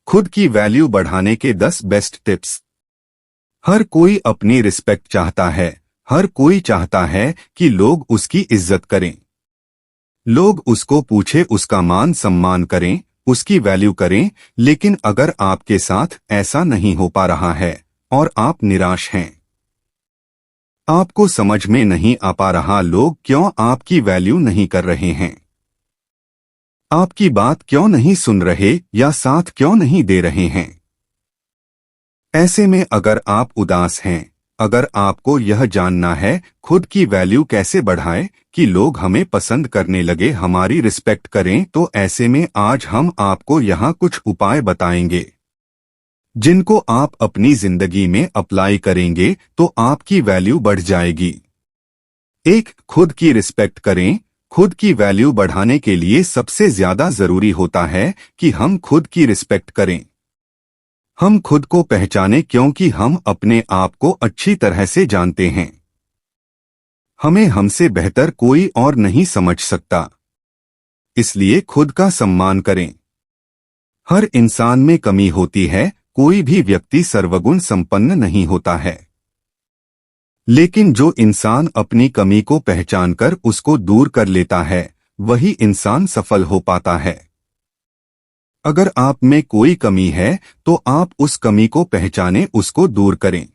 खुद की वैल्यू बढ़ाने के 10 बेस्ट टिप्स। हर कोई अपनी रिस्पेक्ट चाहता है। हर कोई चाहता है कि लोग उसकी इज्जत करें, लोग उसको पूछे, उसका मान सम्मान करें, उसकी वैल्यू करें। लेकिन अगर आपके साथ ऐसा नहीं हो पा रहा है और आप निराश हैं, आपको समझ में नहीं आ पा रहा लोग क्यों आपकी वैल्यू नहीं कर रहे हैं, आपकी बात क्यों नहीं सुन रहे या साथ क्यों नहीं दे रहे हैं, ऐसे में अगर आप उदास हैं, अगर आपको यह जानना है खुद की वैल्यू कैसे बढ़ाएं कि लोग हमें पसंद करने लगे, हमारी रिस्पेक्ट करें, तो ऐसे में आज हम आपको यहाँ कुछ उपाय बताएंगे जिनको आप अपनी जिंदगी में अप्लाई करेंगे तो आपकी वैल्यू बढ़ जाएगी। 1. खुद की रिस्पेक्ट करें। खुद की वैल्यू बढ़ाने के लिए सबसे ज्यादा जरूरी होता है कि हम खुद की रिस्पेक्ट करें। हम खुद को पहचानें क्योंकि हम अपने आप को अच्छी तरह से जानते हैं। हमें हमसे बेहतर कोई और नहीं समझ सकता, इसलिए खुद का सम्मान करें। हर इंसान में कमी होती है, कोई भी व्यक्ति सर्वगुण संपन्न नहीं होता है। लेकिन जो इंसान अपनी कमी को पहचानकर उसको दूर कर लेता है, वही इंसान सफल हो पाता है। अगर आप में कोई कमी है तो आप उस कमी को पहचानें, उसको दूर करें।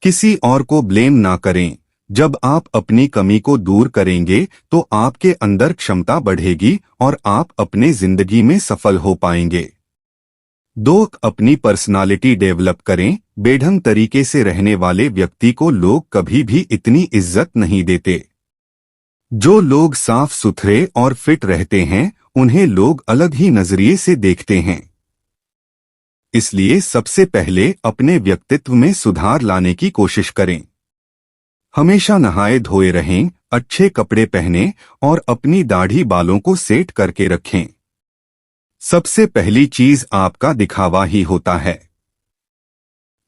किसी और को ब्लेम ना करें। जब आप अपनी कमी को दूर करेंगे तो आपके अंदर क्षमता बढ़ेगी और आप अपने जिंदगी में सफल हो पाएंगे। 2. अपनी पर्सनालिटी डेवलप करें। बेढंग तरीके से रहने वाले व्यक्ति को लोग कभी भी इतनी इज्जत नहीं देते। जो लोग साफ सुथरे और फिट रहते हैं उन्हें लोग अलग ही नजरिए से देखते हैं। इसलिए सबसे पहले अपने व्यक्तित्व में सुधार लाने की कोशिश करें। हमेशा नहाए धोए रहें, अच्छे कपड़े पहनें और अपनी दाढ़ी बालों को सेट करके रखें। सबसे पहली चीज आपका दिखावा ही होता है।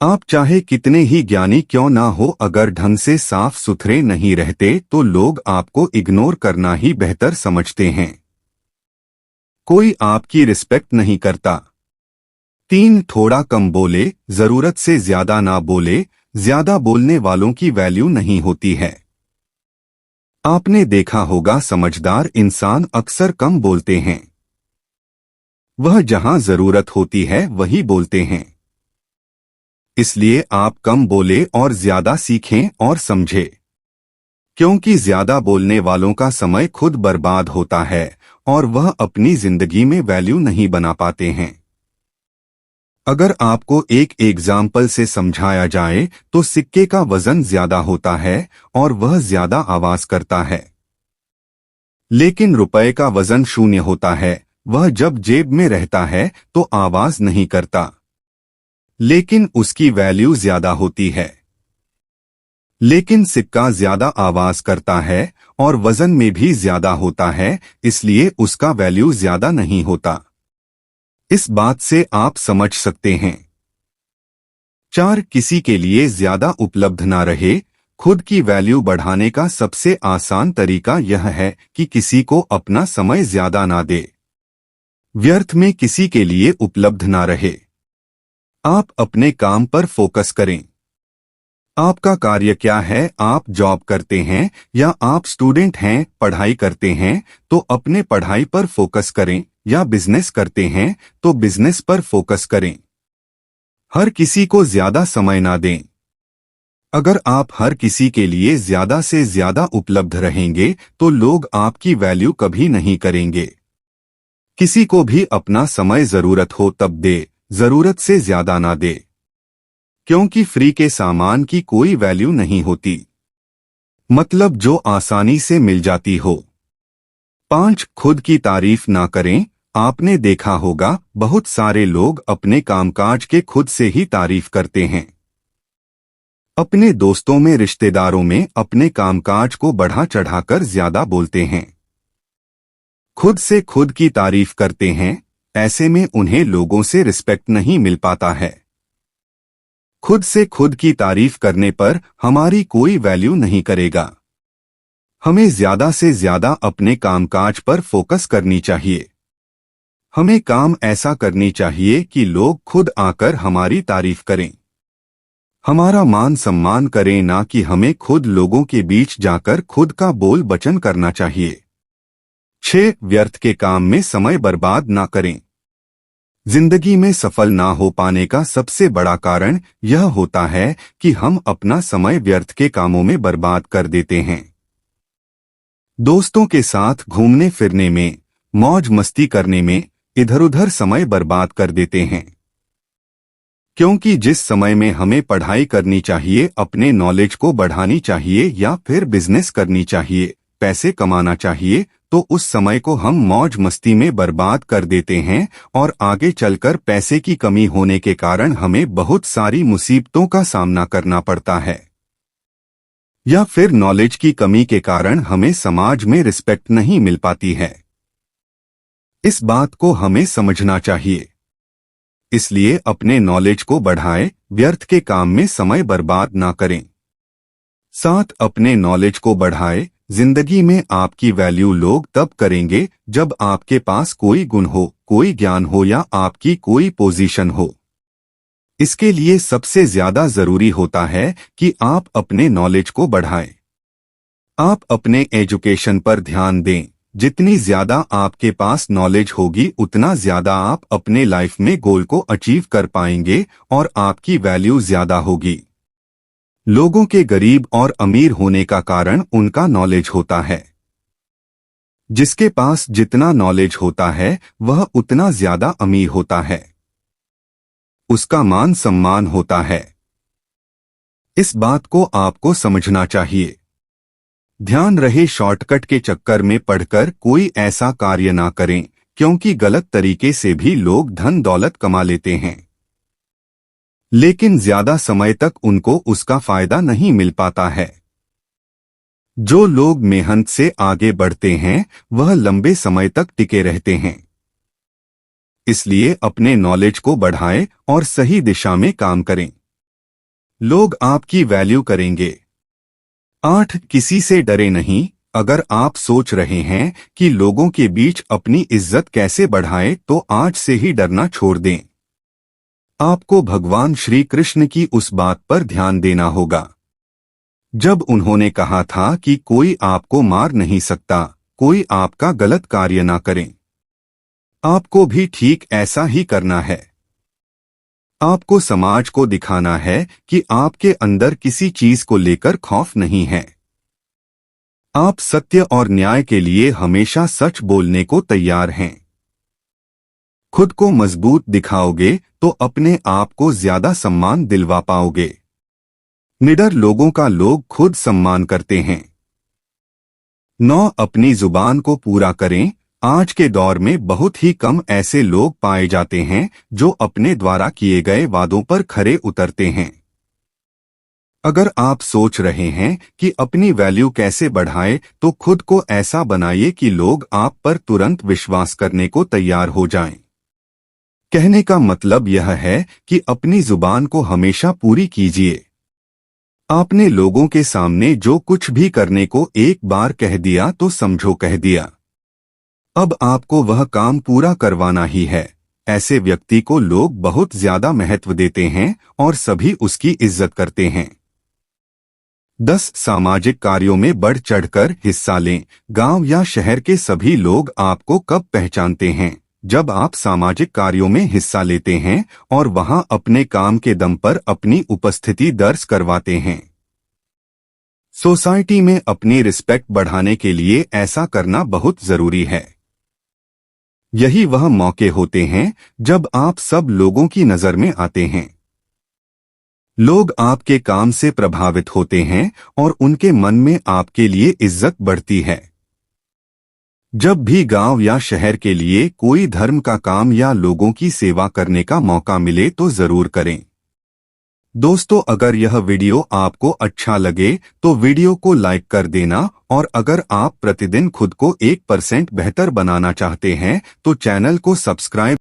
आप चाहे कितने ही ज्ञानी क्यों ना हो, अगर ढंग से साफ सुथरे नहीं रहते तो लोग आपको इग्नोर करना ही बेहतर समझते हैं। कोई आपकी रिस्पेक्ट नहीं करता। 3. थोड़ा कम बोले, जरूरत से ज्यादा ना बोले। ज्यादा बोलने वालों की वैल्यू नहीं होती है। आपने देखा होगा समझदार इंसान अक्सर कम बोलते हैं। वह जहां जरूरत होती है वही बोलते हैं। इसलिए आप कम बोले और ज्यादा सीखें और समझें, क्योंकि ज्यादा बोलने वालों का समय खुद बर्बाद होता है और वह अपनी जिंदगी में वैल्यू नहीं बना पाते हैं। अगर आपको एक एग्जाम्पल से समझाया जाए तो सिक्के का वजन ज्यादा होता है और वह ज्यादा आवाज करता है, लेकिन रुपए का वजन 0 होता है। वह जब जेब में रहता है तो आवाज नहीं करता, लेकिन उसकी वैल्यू ज्यादा होती है। लेकिन सिक्का ज्यादा आवाज करता है और वजन में भी ज्यादा होता है, इसलिए उसका वैल्यू ज्यादा नहीं होता। इस बात से आप समझ सकते हैं। 4. किसी के लिए ज्यादा उपलब्ध ना रहे। खुद की वैल्यू बढ़ाने का सबसे आसान तरीका यह है कि किसी को अपना समय ज्यादा ना दे, व्यर्थ में किसी के लिए उपलब्ध ना रहे। आप अपने काम पर फोकस करें। आपका कार्य क्या है? आप जॉब करते हैं या आप स्टूडेंट हैं, पढ़ाई करते हैं तो अपने पढ़ाई पर फोकस करें, या बिजनेस करते हैं तो बिजनेस पर फोकस करें। हर किसी को ज्यादा समय ना दें। अगर आप हर किसी के लिए ज्यादा से ज्यादा उपलब्ध रहेंगे तो लोग आपकी वैल्यू कभी नहीं करेंगे। किसी को भी अपना समय जरूरत हो तब दे, जरूरत से ज्यादा ना दे, क्योंकि फ्री के सामान की कोई वैल्यू नहीं होती, मतलब जो आसानी से मिल जाती हो। 5. खुद की तारीफ ना करें। आपने देखा होगा बहुत सारे लोग अपने कामकाज के खुद से ही तारीफ करते हैं। अपने दोस्तों में, रिश्तेदारों में अपने कामकाज को बढ़ा चढ़ाकर ज्यादा बोलते हैं, खुद से खुद की तारीफ करते हैं। ऐसे में उन्हें लोगों से रिस्पेक्ट नहीं मिल पाता है। खुद से खुद की तारीफ करने पर हमारी कोई वैल्यू नहीं करेगा। हमें ज्यादा से ज्यादा अपने कामकाज पर फोकस करनी चाहिए। हमें काम ऐसा करनी चाहिए कि लोग खुद आकर हमारी तारीफ करें, हमारा मान सम्मान करें, ना कि हमें खुद लोगों के बीच जाकर खुद का बोल बचन करना चाहिए। 6. व्यर्थ के काम में समय बर्बाद ना करें। जिंदगी में सफल ना हो पाने का सबसे बड़ा कारण यह होता है कि हम अपना समय व्यर्थ के कामों में बर्बाद कर देते हैं। दोस्तों के साथ घूमने फिरने में, मौज मस्ती करने में इधर उधर समय बर्बाद कर देते हैं, क्योंकि जिस समय में हमें पढ़ाई करनी चाहिए, अपने नॉलेज को बढ़ानी चाहिए या फिर बिजनेस करनी चाहिए, पैसे कमाना चाहिए, तो उस समय को हम मौज मस्ती में बर्बाद कर देते हैं और आगे चलकर पैसे की कमी होने के कारण हमें बहुत सारी मुसीबतों का सामना करना पड़ता है, या फिर नॉलेज की कमी के कारण हमें समाज में रिस्पेक्ट नहीं मिल पाती है। इस बात को हमें समझना चाहिए, इसलिए अपने नॉलेज को बढ़ाएं, व्यर्थ के काम में समय बर्बाद ना करें। 7. अपने नॉलेज को बढ़ाएं। जिंदगी में आपकी वैल्यू लोग तब करेंगे जब आपके पास कोई गुण हो, कोई ज्ञान हो या आपकी कोई पोजीशन हो। इसके लिए सबसे ज्यादा जरूरी होता है कि आप अपने नॉलेज को बढ़ाएं। आप अपने एजुकेशन पर ध्यान दें। जितनी ज्यादा आपके पास नॉलेज होगी, उतना ज्यादा आप अपने लाइफ में गोल को अचीव कर पाएंगे और आपकी वैल्यू ज्यादा होगी। लोगों के गरीब और अमीर होने का कारण उनका नॉलेज होता है। जिसके पास जितना नॉलेज होता है वह उतना ज्यादा अमीर होता है, उसका मान सम्मान होता है। इस बात को आपको समझना चाहिए। ध्यान रहे, शॉर्टकट के चक्कर में पढ़कर कोई ऐसा कार्य ना करें, क्योंकि गलत तरीके से भी लोग धन दौलत कमा लेते हैं, लेकिन ज्यादा समय तक उनको उसका फायदा नहीं मिल पाता है। जो लोग मेहनत से आगे बढ़ते हैं वह लंबे समय तक टिके रहते हैं। इसलिए अपने नॉलेज को बढ़ाएं और सही दिशा में काम करें। लोग आपकी वैल्यू करेंगे। 8. किसी से डरे नहीं। अगर आप सोच रहे हैं कि लोगों के बीच अपनी इज्जत कैसे बढ़ाएं, तो आज से ही डरना छोड़ दें। आपको भगवान श्री कृष्ण की उस बात पर ध्यान देना होगा जब उन्होंने कहा था कि कोई आपको मार नहीं सकता, कोई आपका गलत कार्य ना करें। आपको भी ठीक ऐसा ही करना है। आपको समाज को दिखाना है कि आपके अंदर किसी चीज को लेकर खौफ नहीं है। आप सत्य और न्याय के लिए हमेशा सच बोलने को तैयार हैं। खुद को मजबूत दिखाओगे तो अपने आप को ज्यादा सम्मान दिलवा पाओगे। निडर लोगों का लोग खुद सम्मान करते हैं। 9. अपनी जुबान को पूरा करें। आज के दौर में बहुत ही कम ऐसे लोग पाए जाते हैं जो अपने द्वारा किए गए वादों पर खरे उतरते हैं। अगर आप सोच रहे हैं कि अपनी वैल्यू कैसे बढ़ाएं, तो खुद को ऐसा बनाइए कि लोग आप पर तुरंत विश्वास करने को तैयार हो जाएं। कहने का मतलब यह है कि अपनी जुबान को हमेशा पूरी कीजिए। आपने लोगों के सामने जो कुछ भी करने को एक बार कह दिया तो समझो कह दिया। अब आपको वह काम पूरा करवाना ही है। ऐसे व्यक्ति को लोग बहुत ज्यादा महत्व देते हैं और सभी उसकी इज्जत करते हैं। 10. सामाजिक कार्यों में बढ़ चढ़कर हिस्सा लें। गांव या शहर के सभी लोग आपको कब पहचानते हैं? जब आप सामाजिक कार्यों में हिस्सा लेते हैं और वहां अपने काम के दम पर अपनी उपस्थिति दर्ज करवाते हैं। सोसाइटी में अपनी रिस्पेक्ट बढ़ाने के लिए ऐसा करना बहुत जरूरी है। यही वह मौके होते हैं जब आप सब लोगों की नजर में आते हैं। लोग आपके काम से प्रभावित होते हैं और उनके मन में आपके लिए इज्जत बढ़ती है। जब भी गांव या शहर के लिए कोई धर्म का काम या लोगों की सेवा करने का मौका मिले तो जरूर करें। दोस्तों, अगर यह वीडियो आपको अच्छा लगे तो वीडियो को लाइक कर देना, और अगर आप प्रतिदिन खुद को 1% बेहतर बनाना चाहते हैं तो चैनल को सब्सक्राइब